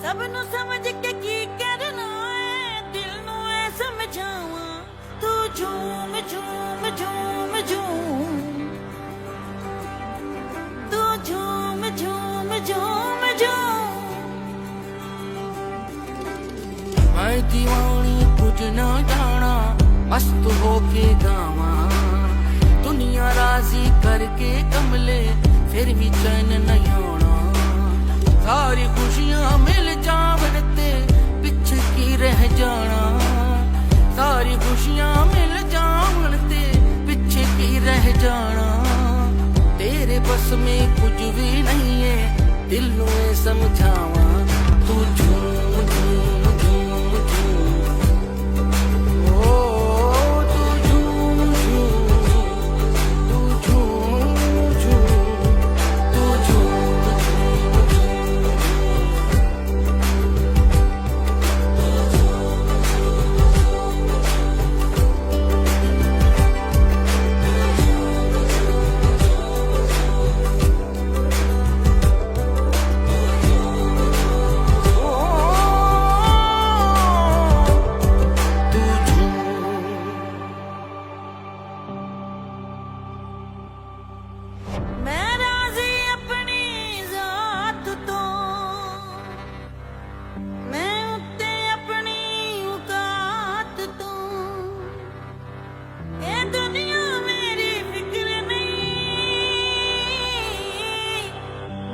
ਸਭ ਨੂੰ ਸਮਝ ਕੇ ਕੀ ਕਰਨਾ ਏ, ਦਿਲ ਨੂੰ ਐ ਸਮਝਾਵਾਂ। ਤੂੰ ਝੂਮ ਝੂਮ ਝੂਮ ਝੂਮ, ਤੂੰ ਝੂਮ ਝੂਮ ਝੂਮ ਝੂਮ। मैं दीवानी कुछ ना जाना, मस्त होके गावा। दुनिया राजी करके कमले, फिर भी चैन नहीं आना। सारी खुशियां मिल जावन ते पिछे की रह जाना। सारी खुशियां मिल जावन ते पिछे की रह जाना। तेरे बस में कुछ भी नहीं है, दिल नू ये समझावा। तू झूम झूम झूम झूम, ओ तू झूम झूम, तू झूम झूम, तू झूम झूम मैं राजी अपनी जात तो, मैं उत्ते अपनी औकात तो। ये दुनिया मेरी फिक्र नहीं,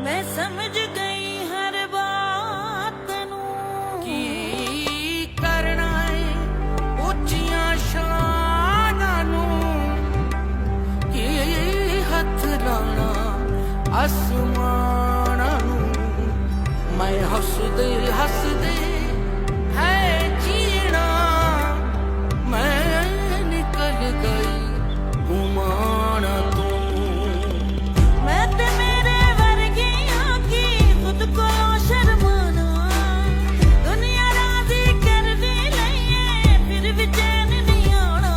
मैं समझ गई हर बात नू। की करना है उच्चियां शानां नू, की हथ लाना आसमानां नू। मैं हसदे हसदे है जीना, मैं निकल गई घुमाना तू। मैं ते मेरे वर्गियां की खुद को शर्माना। दुनिया राजी कर दी लइए, फिर भी चैन नहीं आना।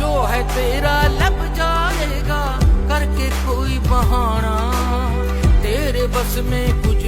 जो है तेरा लब जाएगा करके कोई बहाना। तेरे बस में कुछ